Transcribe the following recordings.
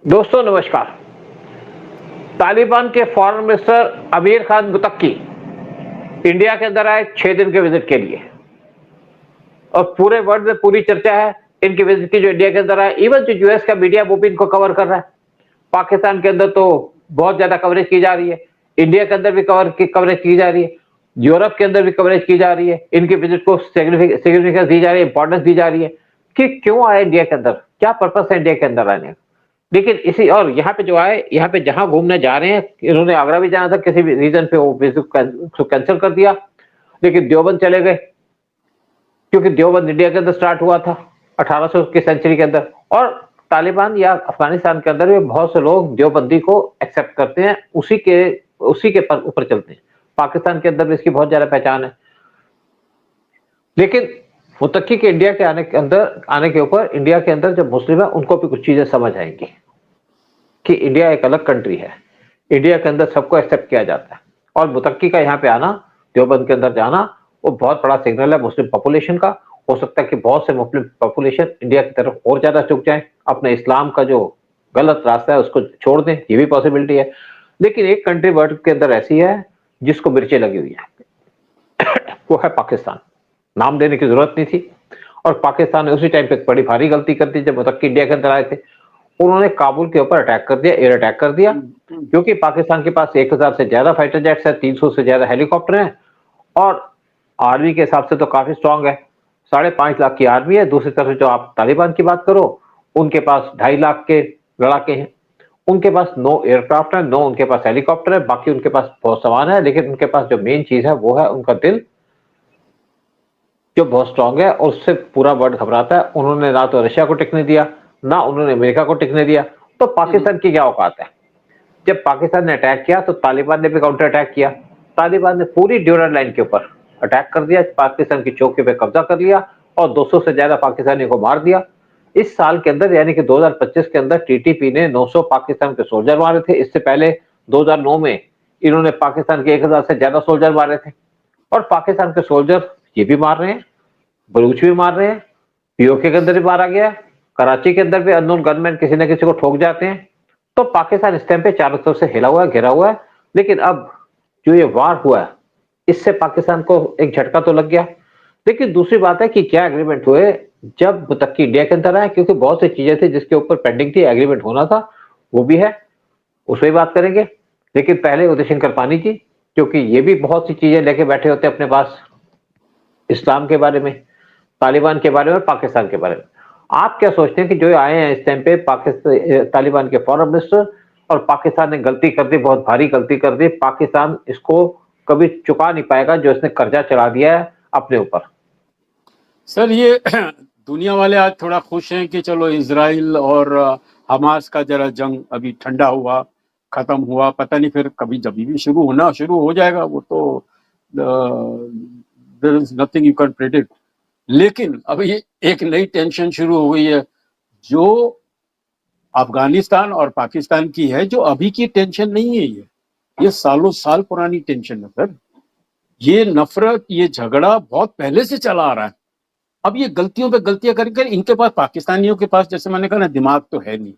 दोस्तों नमस्कार। तालिबान के फॉरेन मिनिस्टर अमीर खान मुतक्की इंडिया के अंदर आए 6 दिन के विजिट के लिए और पूरे वर्ल्ड में पूरी चर्चा है इनकी विजिट की जो इंडिया के अंदर आए। इवन जो यूएस का मीडिया वो भी इनको कवर कर रहा है। पाकिस्तान के अंदर तो बहुत ज्यादा कवरेज की जा रही है, इंडिया के अंदर भी कवरेज की जा रही है, यूरोप के अंदर भी कवरेज की जा रही है। इनकी विजिट को सिग्निफिकेंस दी जा रही है, इंपॉर्टेंस दी जा रही है कि क्यों आए इंडिया के अंदर, क्या पर्पस है इंडिया के अंदर आने का। लेकिन इसी और यहाँ पे जो आए, यहाँ पे जहां घूमने जा रहे हैं, इन्होंने आगरा भी जाना था, किसी भी रीजन पे वो विजिट कैंसिल कर दिया, लेकिन देवबंद चले गए क्योंकि देवबंद इंडिया के अंदर स्टार्ट हुआ था 1800 की सेंचुरी के अंदर। और तालिबान या अफगानिस्तान के अंदर भी बहुत से लोग देवबंदी को एक्सेप्ट करते हैं, उसी के ऊपर चलते हैं। पाकिस्तान के अंदर भी इसकी बहुत ज्यादा पहचान है। लेकिन मुतक्की के इंडिया के आने के ऊपर इंडिया के अंदर जो मुस्लिम है उनको भी कुछ चीजें समझ आएंगी कि इंडिया एक अलग कंट्री है, इंडिया के अंदर सबको एक्सेप्ट किया जाता है। और मुतक्की का यहाँ पे आना, देवबंद के अंदर जाना, वो बहुत बड़ा सिग्नल है मुस्लिम पॉपुलेशन का। हो सकता है कि बहुत से मुस्लिम पॉपुलेशन इंडिया की तरफ और ज्यादा झुक जाए, अपने इस्लाम का जो गलत रास्ता है उसको छोड़ दें, ये भी पॉसिबिलिटी है। लेकिन एक कंट्री वर्ल्ड के अंदर ऐसी है जिसको मिर्चें लगी हुई है वो है पाकिस्तान। नाम देने की जरूरत नहीं थी। और पाकिस्तान ने उसी टाइम पे बड़ी भारी गलती कर दी जब मुतक्की इंडिया के अंदर आए थे। उन्होंने काबुल के ऊपर अटैक कर दिया, एयर अटैक कर दिया, क्योंकि पाकिस्तान के पास 1000 से ज्यादा फाइटर जेट्स है, 300 से ज्यादा हेलीकॉप्टर हैं और आर्मी के हिसाब से तो काफी स्ट्रांग है। 5.5 लाख की आर्मी है। दूसरी तरफ जो आप तालिबान की बात करो, उनके पास 2.5 लाख के लड़ाके हैं। उनके पास 9 एयरक्राफ्ट है, 9 उनके पास हेलीकॉप्टर है, बाकी उनके पास बहुत सामान है। लेकिन उनके पास जो मेन चीज है वो है उनका दिल, जो बहुत स्ट्रांग है और उससे पूरा वर्ल्ड घबराता है। उन्होंने ना तो रशिया को टिकने दिया, ना उन्होंने अमेरिका को टिकने दिया। तो पाकिस्तान की क्या औकात है। जब पाकिस्तान ने अटैक किया तो तालिबान ने भी काउंटर अटैक किया। तालिबान ने पूरी ड्यूरल लाइन के ऊपर अटैक कर दिया, पाकिस्तान की चौकी पे कब्जा कर लिया और 200 से ज्यादा पाकिस्तानियों को मार दिया। इस साल के अंदर यानी कि 2025 के अंदर टीटीपी ने 900 पाकिस्तान के सोल्जर मारे थे। इससे पहले 2009 में इन्होंने पाकिस्तान के 1000 से ज्यादा सोल्जर मारे थे। और पाकिस्तान के सोल्जर ये भी मार रहे हैं, बलूच भी मार रहे हैं, पीओके के अंदर भी मारा गया, कराची के अंदर भी अननोन गनमैन किसी न किसी को ठोक जाते हैं। तो पाकिस्तान इस टाइम पे चारों तरफ से हिला हुआ है, घिरा हुआ है। लेकिन अब जो ये वार हुआ है, इससे पाकिस्तान को एक झटका तो लग गया। लेकिन दूसरी बात है कि क्या एग्रीमेंट हुए जब मुतक्की इंडिया के अंदर आए, क्योंकि बहुत सी चीजें थी जिसके ऊपर पेंडिंग थी, एग्रीमेंट होना था, वो भी है, उस पर बात करेंगे। लेकिन पहले उदय शंकर पानी जी, क्योंकि ये भी बहुत सी चीजें लेके बैठे होते हैं अपने पास, इस्लाम के बारे में, तालिबान के बारे में, पाकिस्तान के बारे में। आप क्या सोचते हैं कि जो आए हैं इस टाइम पे पाकिस्तान तालिबान के फॉरेन मिनिस्टर, और पाकिस्तान ने गलती कर दी, बहुत भारी गलती कर दी। पाकिस्तान इसको कभी चुका नहीं पाएगा जो इसने कर्जा चढ़ा दिया है अपने ऊपर। सर ये दुनिया वाले आज थोड़ा खुश हैं कि चलो इजराइल और हमास का जरा जंग अभी ठंडा हुआ, खत्म हुआ। पता नहीं फिर कभी जब भी शुरू हो जाएगा, वो तो there is nothing you can predict. लेकिन अभी एक नई टेंशन शुरू हो गई है जो अफगानिस्तान और पाकिस्तान की है, जो अभी की टेंशन नहीं है। ये सालों साल पुरानी टेंशन है सर। ये नफरत, ये झगड़ा बहुत पहले से चला आ रहा है। अब ये गलतियों पे गलतियां करके इनके पास, पाकिस्तानियों के पास, जैसे मैंने कहा ना, दिमाग तो है नहीं।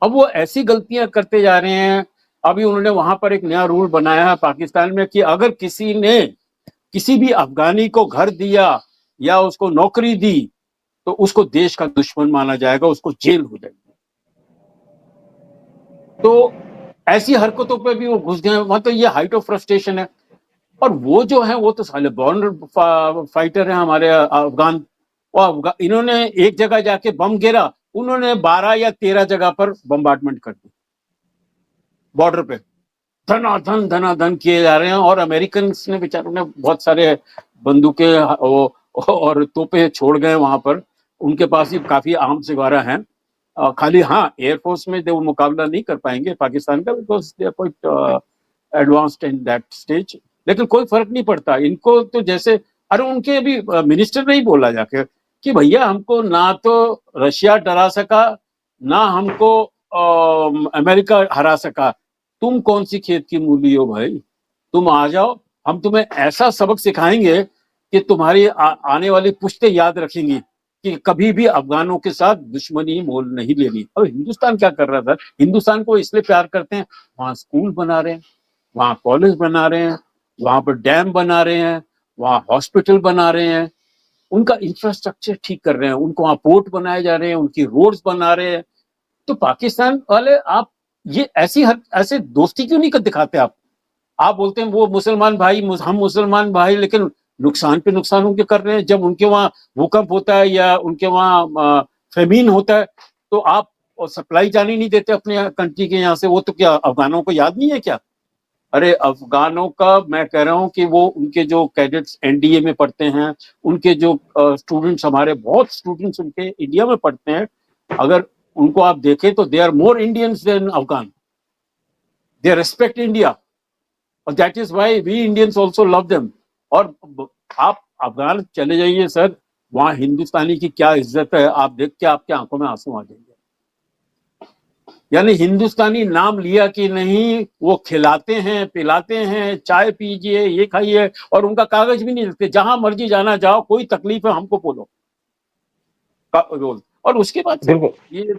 अब वो ऐसी गलतियां करते जा रहे हैं। अभी उन्होंने वहां पर एक नया रूल बनाया है पाकिस्तान में कि अगर किसी ने किसी भी अफगानी को घर दिया या उसको नौकरी दी तो उसको देश का दुश्मन माना जाएगा, उसको जेल हो जाएगी। तो ऐसी हरकतों पे भी वो घुस गए। मतलब ये हाइट ऑफ फ्रस्ट्रेशन है। और वो जो है वो तो साले बॉर्न फाइटर है हमारे अफगान। और इन्होंने एक जगह जाके बम गिरा, उन्होंने 12 या 13 जगह पर बम्बार्टमेंट कर दी बॉर्डर पे। धनाधन किए जा रहे हैं। और अमेरिकन ने बेचारों ने बहुत सारे बंदूकें और तोपें छोड़ गए वहां पर। उनके पास ही काफी आर्म्स वगैरह हैं। खाली हाँ, एयरफोर्स में वो मुकाबला नहीं कर पाएंगे पाकिस्तान का, because they are quite advanced in that stage. लेकिन कोई फर्क नहीं पड़ता इनको तो। जैसे अरे उनके अभी मिनिस्टर ने ही बोला जाके कि भैया हमको ना तो रशिया डरा सका, ना हमको अमेरिका हरा सका। तुम कौन सी खेत की मूली हो भाई, तुम आ जाओ, हम तुम्हें ऐसा सबक सिखाएंगे कि तुम्हारी आने वाली पुश्तें याद रखेंगी कि कभी भी अफगानों के साथ दुश्मनी मोल नहीं लेनी। अब हिंदुस्तान क्या कर रहा था, हिंदुस्तान को इसलिए प्यार करते हैं, वहां स्कूल बना रहे हैं, वहां कॉलेज बना रहे हैं, वहां पर डैम बना रहे हैं, वहां हॉस्पिटल बना रहे हैं, उनका इंफ्रास्ट्रक्चर ठीक कर रहे हैं, उनको वहां पोर्ट बनाए जा रहे हैं, उनकी रोड्स बना रहे हैं। तो पाकिस्तान वाले आप ये ऐसे दोस्ती क्यों नहीं दिखाते आप बोलते हैं वो मुसलमान भाई, हम मुसलमान भाई, लेकिन नुकसान पे नुकसान उनके कर रहे हैं। जब उनके वहां भूकंप होता है या उनके वहां फेमीन होता है तो आप सप्लाई जाने नहीं देते अपने कंट्री के यहाँ से। वो तो क्या अफगानों को याद नहीं है क्या? अरे अफगानों का मैं कह रहा हूँ कि वो उनके जो कैडेट्स एनडीए में पढ़ते हैं, उनके जो स्टूडेंट्स, हमारे बहुत स्टूडेंट्स उनके इंडिया में पढ़ते हैं, अगर उनको आप देखें तो they are more Indians than Afghan, they respect India, और that is why we Indians also love them. और आप अफगान चले जाइए सर, वहां हिंदुस्तानी की क्या इज्जत है, आप देख के आपके आंखों में आंसू आ जाएंगे। यानी हिंदुस्तानी नाम लिया कि नहीं, वो खिलाते हैं, पिलाते हैं, चाय पीजिए, ये खाइए, और उनका कागज भी नहीं देते, जहां मर्जी जाना जाओ, कोई तकलीफ है हमको बोलो रोल। और उसके बाद ये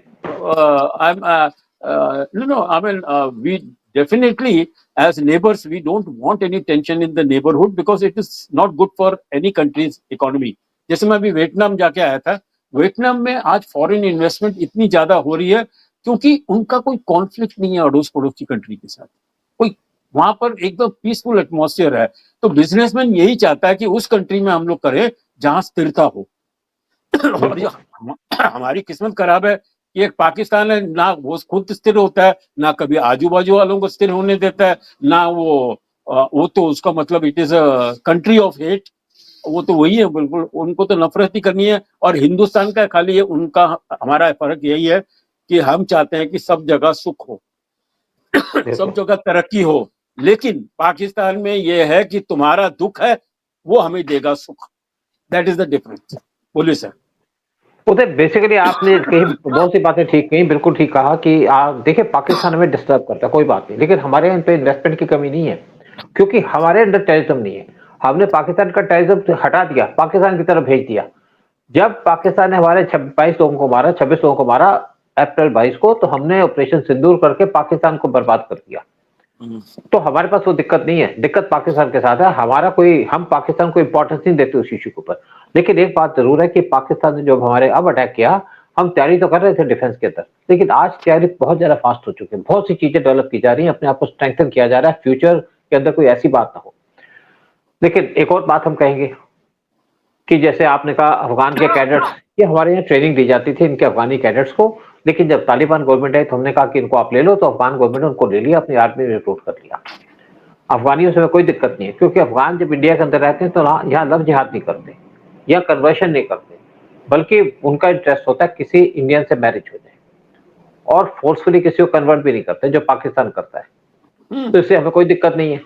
no, I mean, we definitely as neighbors we don't want any tension in the neighborhood because it is not good for any country's economy. जैसे मैं अभी वियतनाम जाके आया था, वियतनाम में आज फॉरेन इन्वेस्टमेंट इतनी ज्यादा हो रही है क्योंकि उनका कोई कॉन्फ्लिक्ट नहीं है अड़ोस पड़ोस की कंट्री के साथ, कोई वहां पर एकदम पीसफुल एटमॉस्फेयर है। तो बिजनेसमैन यही चाहता है कि उस कंट्री में हम लोग करें जहां स्थिरता हो। और हमारी किस्मत खराब है कि एक पाकिस्तान है, ना वो खुद स्थिर होता है, ना कभी आजू बाजू वालों को स्थिर होने देता है, ना वो तो उसका मतलब it is a country of hate. वो तो वही है बिल्कुल, उनको तो नफरत ही करनी है। और हिंदुस्तान का खाली उनका हमारा फर्क यही है कि हम चाहते हैं कि सब जगह सुख हो, सब जगह तरक्की हो, लेकिन पाकिस्तान में ये है कि तुम्हारा दुख है वो हमें देगा सुख। That is the difference. बोलिए सर। उधर बेसिकली आपने कही बहुत सी बातें ठीक कही, बिल्कुल ठीक कहा कि आप देखिए पाकिस्तान हमें डिस्टर्ब करता है, कोई बात नहीं, लेकिन हमारे यहाँ पे इन्वेस्टमेंट की कमी नहीं है क्योंकि हमारे अंदर टेररिज्म नहीं है। हमने पाकिस्तान का टेररिज्म हटा दिया, पाकिस्तान की तरफ भेज दिया। जब पाकिस्तान ने हमारे 22 लोगों को मारा, 26 लोगों को मारा अप्रैल 22 को, तो हमने ऑपरेशन सिंदूर करके पाकिस्तान को बर्बाद कर दिया। तो हमारे पास वो दिक्कत नहीं है, दिक्कत पाकिस्तान के साथ है। हम पाकिस्तान को इंपॉर्टेंस नहीं देते उस इश्यू के ऊपर। लेकिन एक बात जरूर है कि पाकिस्तान ने जो हमारे अब अटैक किया, हम तैयारी तो कर रहे थे डिफेंस के अंदर, लेकिन आज तैयारी बहुत ज्यादा फास्ट हो चुकी है, बहुत सी चीजें डेवलप की जा रही है, अपने आप को स्ट्रेंथन किया जा रहा है, फ्यूचर के अंदर कोई ऐसी बात ना हो। लेकिन एक और बात हम कहेंगे कि जैसे आपने कहा अफगान के कैडेट्स, ये हमारे यहाँ ट्रेनिंग दी जाती थी इनके अफगानी कैडेट्स को, लेकिन जब तालिबान गवर्नमेंट आई तो हमने कहा कि इनको आप ले लो, तो अफगान गवर्नमेंट ने उनको ले लिया, अपनी आर्मी में रिक्रूट कर लिया। अफगानियों से कोई दिक्कत नहीं है क्योंकि अफगान जब इंडिया के अंदर रहते हैं तो यहाँ लव जिहाद नहीं करते या कन्वर्शन नहीं करते, बल्कि उनका इंटरेस्ट होता है किसी इंडियन से मैरिज हो जाए, और फोर्सफुली किसी को कन्वर्ट भी नहीं करते जो पाकिस्तान करता है। तो इससे हमें कोई दिक्कत नहीं है।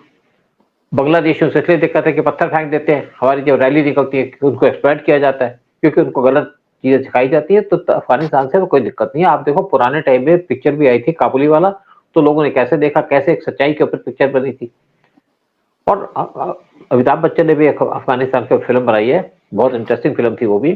बांग्लादेशियों से इसलिए दिक्कत है कि पत्थर फेंक देते हैं, हमारी जब रैली निकलती है उनको एक्सप्लॉइट किया जाता है क्योंकि उनको गलत चीजें सिखाई जाती है। तो अफगानिस्तान से कोई दिक्कत नहीं है। आप देखो पुराने टाइम में पिक्चर भी आई थी काबुली वाला, तो लोगों ने कैसे देखा, कैसे एक सच्चाई के ऊपर पिक्चर बनी थी। और अमिताभ बच्चन ने भी एक अफगानिस्तान की फिल्म बनाई है, बहुत इंटरेस्टिंग फिल्म थी वो भी।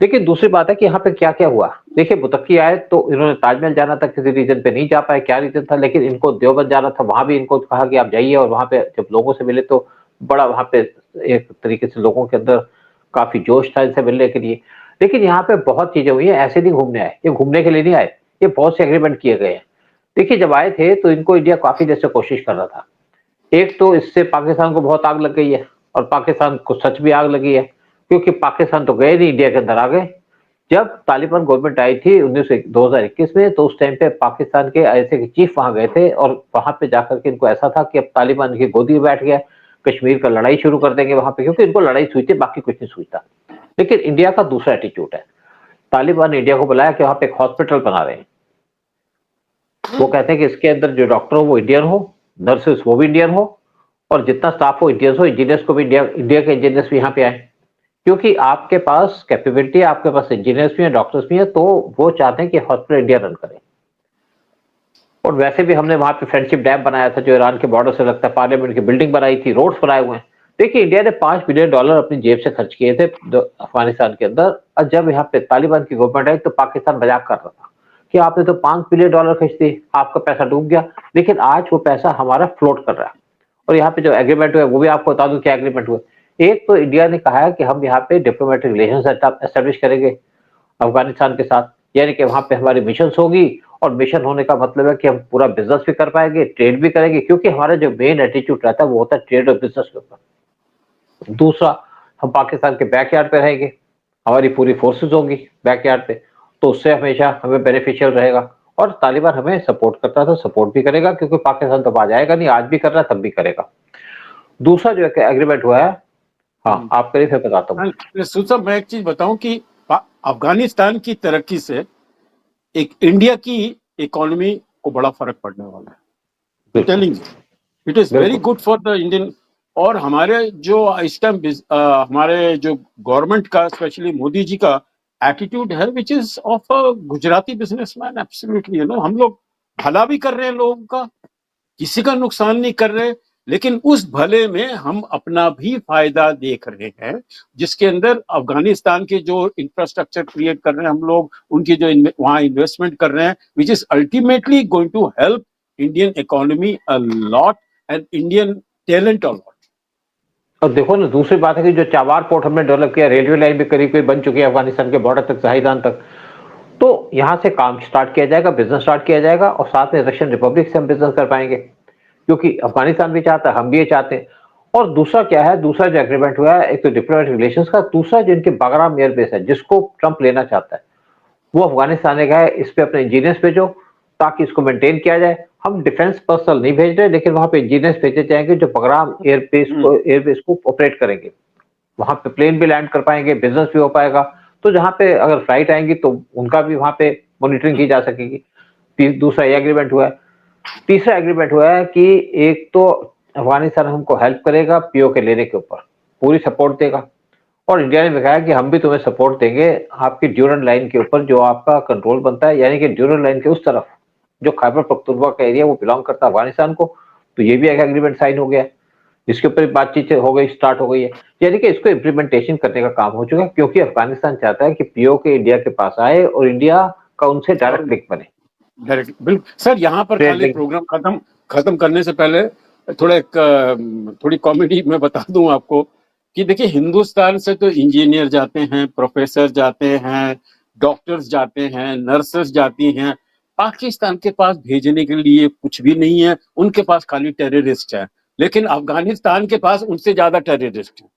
लेकिन दूसरी बात है कि यहाँ पे क्या क्या हुआ। देखिए मुतक्की आए तो इन्होंने ताजमहल जाना था, किसी रीजन पे नहीं जा पाए, क्या रीजन था, लेकिन इनको देवबंद जाना था, वहां भी इनको कहा कि आप जाइए, और वहां पे जब लोगों से मिले तो बड़ा वहां पे एक तरीके से लोगों के अंदर काफी जोश था इनसे मिलने के लिए। लेकिन यहाँ पे बहुत चीजें हुई है, ऐसे नहीं घूमने आए, ये घूमने के लिए नहीं आए, ये बहुत से एग्रीमेंट किए गए हैं। देखिए जब आए थे तो इनको इंडिया काफी देर से कोशिश कर रहा था। एक तो इससे पाकिस्तान को बहुत आग लग गई है, और पाकिस्तान को सच भी आग लगी है क्योंकि पाकिस्तान तो गए नहीं, इंडिया के अंदर आ गए। जब तालिबान गवर्नमेंट आई थी 2021 में, तो उस टाइम पे पाकिस्तान के ऐसे के चीफ वहां गए थे, और वहां पे जाकर के इनको ऐसा था कि अब तालिबान की गोदी में बैठ गया, कश्मीर का लड़ाई शुरू कर देंगे वहां पे, क्योंकि इनको लड़ाई सुई थी, बाकी कुछ नहीं सुई था। लेकिन इंडिया का दूसरा एटीट्यूड है। तालिबान ने इंडिया को बुलाया कि वहां पे एक हॉस्पिटल बना रहे हैं, वो कहते हैं कि इसके अंदर जो डॉक्टर हो वो इंडियन हो, नर्सेस वो भी इंडियन हो, और जितना स्टाफ हो इंडियंस हो, इंजीनियर्स को भी इंडिया के इंजीनियर्स भी यहाँ पे आए, क्योंकि आपके पास कैपेबिलिटी है, आपके पास इंजीनियर्स भी हैं, डॉक्टर्स भी हैं, तो वो चाहते हैं कि हॉस्पिटल इंडिया रन करे। और वैसे भी हमने वहां पे फ्रेंडशिप डैम बनाया था जो ईरान के बॉर्डर से लगता है, पार्लियामेंट की बिल्डिंग बनाई थी, रोड्स बनाए हुए हैं। देखिए इंडिया ने $5 बिलियन अपनी जेब से खर्च किए थे अफगानिस्तान के अंदर, और जब यहाँ पे तालिबान की गवर्नमेंट आई तो पाकिस्तान मजाक कर रहा था कि आपने तो $5 बिलियन खर्च दिए, आपका पैसा डूब गया। लेकिन आज वो पैसा हमारा फ्लोट कर रहा है। और यहाँ पे जो एग्रीमेंट हुआ वो भी आपको बता दूं क्या एग्रीमेंट हुआ। एक तो इंडिया ने कहा है कि हम यहाँ पे डिप्लोमेटिक रिलेशन एस्टेब्लिश करेंगे अफगानिस्तान के साथ, यानी कि वहां पे हमारी मिशन होगी, और मिशन होने का मतलब है कि हम पूरा बिजनेस भी कर पाएंगे, ट्रेड भी करेंगे, क्योंकि हमारा जो मेन एटीट्यूड रहता है वो होता है ट्रेड और बिजनेस के ऊपर। दूसरा, हम पाकिस्तान के बैकयार्ड पे रहेंगे, हमारी पूरी फोर्सेस होंगी बैकयार्ड पे, तो उससे हमेशा हमें बेनिफिशियल रहेगा। और तालिबान हमें सपोर्ट करता था, सपोर्ट भी करेगा, क्योंकि पाकिस्तान तो आ जाएगा नहीं, आज भी कर रहा है तब भी करेगा। दूसरा जो एग्रीमेंट हुआ है, हाँ आप करिए फिर बताता हूँ। सुसब, मैं एक चीज बताऊं कि अफगानिस्तान की तरक्की से एक इंडिया की इकोनॉमी को बड़ा फर्क पड़ने वाला है। Telling it is very good for the Indian. और हमारे जो इस टाइम हमारे जो गवर्नमेंट का, स्पेशली मोदी जी का एटीट्यूड है, which is of a Gujarati businessman, absolutely, हम लोग भला भी कर रहे हैं लोगों का, किसी का नुकसान नहीं कर रहे, लेकिन उस भले में हम अपना भी फायदा देख रहे हैं, जिसके अंदर अफगानिस्तान के जो इंफ्रास्ट्रक्चर क्रिएट कर रहे हैं हम लोग, उनकी जो वहां इन्वेस्टमेंट कर रहे हैं, which is ultimately going to help Indian economy a lot and Indian talent a lot. और देखो ना, दूसरी बात है कि जो चाबार पोर्ट हमने डेवलप किया, रेलवे लाइन भी करीब करीब बन चुकी है अफगानिस्तान के बॉर्डर तक, शाहिदान तक, तो यहाँ से काम स्टार्ट किया जाएगा, बिजनेस स्टार्ट किया जाएगा, और साथ में रशियन रिपब्लिक से हम बिजनेस कर पाएंगे, क्योंकि अफगानिस्तान भी चाहता है, हम भी ये चाहते हैं। और दूसरा क्या है, दूसरा जो एग्रीमेंट हुआ है, एक तो डिप्लोमेटिक रिलेशंस का, दूसरा जो इनके बागराम एयरबेस है जिसको ट्रंप लेना चाहता है, वो अफगानिस्तान ने कहा है इस पे अपने इंजीनियर्स भेजो ताकि इसको मेंटेन किया जाए। हम डिफेंस पर्सनल नहीं भेज रहे, लेकिन वहां पे इंजीनियर्स भेजे जाएंगे जो बगराम एयरबेस को ऑपरेट करेंगे। वहां पे प्लेन भी लैंड कर पाएंगे, बिजनेस भी हो पाएगा। तो जहां पे अगर फ्लाइट आएंगी तो उनका भी वहां पे मॉनिटरिंग की जा सकेगी। दूसरा ये एग्रीमेंट हुआ है। तीसरा एग्रीमेंट हुआ है कि एक तो अफगानिस्तान हमको हेल्प करेगा पीओके लेने के ऊपर, पूरी सपोर्ट देगा, और इंडिया ने भी कहा कि हम भी तुम्हें सपोर्ट देंगे आपकी ड्यूरल लाइन के ऊपर जो आपका कंट्रोल बनता है, यानी कि ड्यूरल लाइन के उस तरफ जो खैबर पख्तूनख्वा का एरिया वो बिलोंग करता है अफगानिस्तान को। तो ये भी एक एग्रीमेंट साइन हो गया, जिसके ऊपर बातचीत हो गई, स्टार्ट हो गई है, यानी कि इसको इम्प्लीमेंटेशन करने का काम हो चुका है, क्योंकि अफगानिस्तान चाहता है कि पीओके इंडिया के पास आए और इंडिया का उनसे डायरेक्ट लिंक बने। डायरेक्ट, बिल्कुल सर। यहाँ पर खाली प्रोग्राम खत्म करने से पहले थोड़ी कॉमेडी में बता दूं आपको कि देखिए, हिंदुस्तान से तो इंजीनियर जाते हैं, प्रोफेसर जाते हैं, डॉक्टर्स जाते हैं, नर्सेस जाती हैं। पाकिस्तान के पास भेजने के लिए कुछ भी नहीं है, उनके पास खाली टेररिस्ट है। लेकिन अफगानिस्तान के पास उनसे ज्यादा टेररिस्ट है।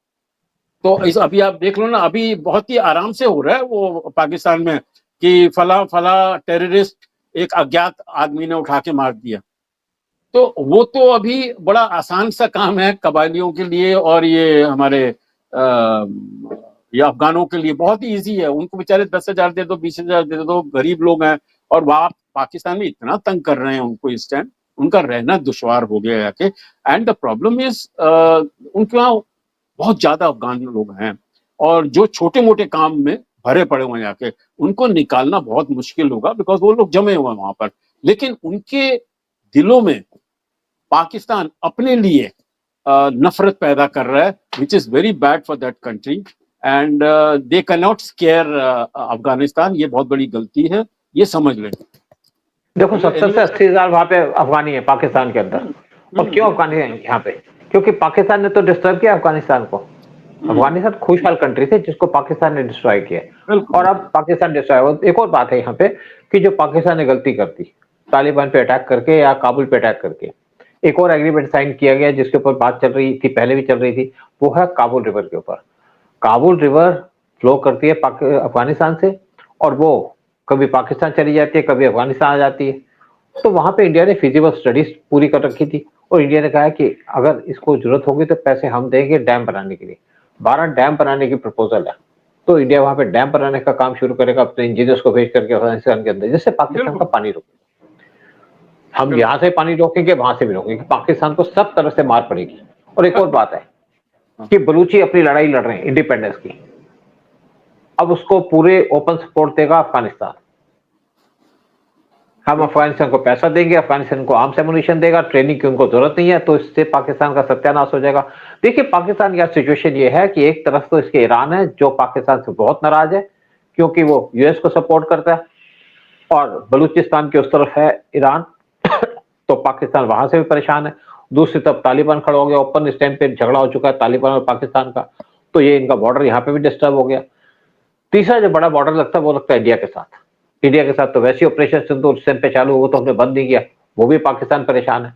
तो इस अभी आप देख लो ना, अभी बहुत ही आराम से हो रहा है वो पाकिस्तान में कि फला फला टेररिस्ट एक अज्ञात आदमी ने उठा के मार दिया। तो वो तो अभी बड़ा आसान सा काम है कबायलियों के लिए, और ये हमारे ये अफगानों के लिए बहुत ही ईजी है। उनको बेचारे 10,000 दे दो, 20,000 दे दो, गरीब लोग हैं, और वहां पाकिस्तान में इतना तंग कर रहे हैं उनको इस टाइम, उनका रहना दुश्वार हो गया है। एंड द प्रॉब्लम इज उनके वहाँ बहुत ज्यादा अफगान लोग हैं, और जो छोटे मोटे काम में भरे पड़े हुए हैं आके, उनको निकालना बहुत मुश्किल होगा, बिकॉज वो लोग जमे हुए हैं वहां पर। लेकिन उनके दिलों में पाकिस्तान अपने लिए नफरत पैदा कर रहा है, which is very bad for that country, and they can not square Afghanistan. ये बहुत बड़ी गलती है, ये समझ लें। देखो 70 से 80,000 वहां पे अफगानी है पाकिस्तान के अंदर। और क्यों अफगानी है यहाँ पे? क्योंकि पाकिस्तान ने तो डिस्टर्ब किया अफगानिस्तान को। अफगानिस्तान खुशहाल कंट्री थे जिसको पाकिस्तान ने डिस्ट्रॉय किया, और अब पाकिस्तान डिस्ट्रॉय हो। एक और बात है यहाँ पे कि जो पाकिस्तान ने गलती कर दी तालिबान पे अटैक करके या काबुल पे अटैक करके, एक और एग्रीमेंट साइन किया गया जिसके ऊपर बात चल रही थी, पहले भी चल रही थी, वो है काबुल रिवर के ऊपर। काबुल रिवर फ्लो करती है अफगानिस्तान से, और वो कभी पाकिस्तान चली जाती है, कभी अफगानिस्तान आ जाती है। तो वहां पे इंडिया ने फिजिबल स्टडीज पूरी कर रखी थी, और इंडिया ने कहा है कि अगर इसको जरूरत होगी तो पैसे हम देंगे डैम बनाने के लिए। 12 डैम बनाने की प्रपोजल है। तो इंडिया वहां पे डैम बनाने का काम शुरू करेगा अपने इंजीनियर्स को भेज करके अफगानिस्तान के अंदर, जिससे पाकिस्तान का पानी रुके। हम यहाँ से पानी रोकेंगे, वहां से भी रोकेंगे, पाकिस्तान को सब तरह से मार पड़ेगी। और एक और बात है कि बलूची अपनी लड़ाई लड़ रहे हैं इंडिपेंडेंस की, अब उसको पूरे ओपन सपोर्ट देगा अफगानिस्तान। हम अफगानिस्तान को पैसा देंगे, अफगानिस्तान को आर्म्स एमुनिशन देगा, ट्रेनिंग की उनको जरूरत नहीं है, तो इससे पाकिस्तान का सत्यानाश हो जाएगा। देखिए पाकिस्तान की सिचुएशन ये है कि एक तरफ तो इसके ईरान है जो पाकिस्तान से बहुत नाराज है क्योंकि वो यूएस को सपोर्ट करता है, और बलूचिस्तान की उस तरफ है ईरान तो पाकिस्तान वहां से भी परेशान है। दूसरी तरफ तालिबान खड़ा हो गया, ओपन इस टाइम पे झगड़ा हो चुका है तालिबान और पाकिस्तान का, तो ये इनका बॉर्डर यहाँ पे भी डिस्टर्ब हो गया। तीसरा जो बड़ा बॉर्डर लगता है वो लगता है इंडिया के साथ। इंडिया के साथ तो वैसे ऑपरेशन सिंदूर उस टाइम पे चालू, वो तो हमने बंद नहीं किया, वो भी पाकिस्तान परेशान है।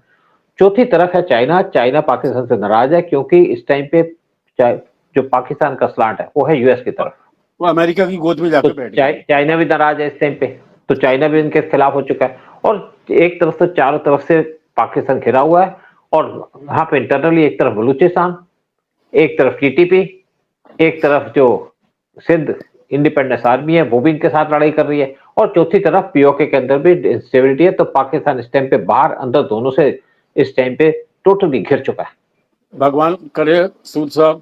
चौथी तरफ है चाइना। चाइना पाकिस्तान से नाराज है क्योंकि इस टाइम पे जो पाकिस्तान का स्लांट है वो है यूएस की तरफ, वो अमेरिका की गोद में तो जाकर बैठ गया। चाइना भी नाराज है इस टाइम पे, तो चाइना भी इनके खिलाफ हो चुका है। और एक तरफ से चारों तरफ से पाकिस्तान घिरा हुआ है, और यहाँ पे इंटरनली एक तरफ बलूचिस्तान, एक तरफ टीटीपी, एक तरफ जो सिंध इंडिपेंडेंस आर्मी है वो भी इनके साथ लड़ाई कर रही है, और चौथी तरफ पीओके के अंदर भी इंस्टेबिलिटी है। तो पाकिस्तान इस टाइम पे बाहर अंदर दोनों से इस टाइम पे टोटली घिर चुका है। भगवान करे सूद साहब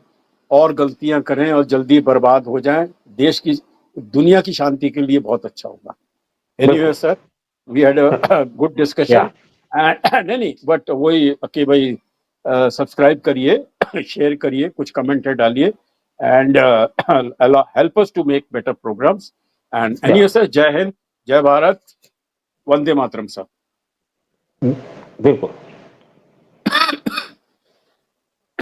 और गलतियां करें और जल्दी बर्बाद हो जाएं, देश की दुनिया की शांति के लिए बहुत अच्छा होगा। Anyway sir, we had a good discussion. नहीं बट वही कि भाई सब्सक्राइब करिए, शेयर करिए, कुछ कमेंट डालिए, and help us to make better programmes. And anyway sir, Jai Hind, जय भारत, वंदे मातरम सर। बिल्कुल।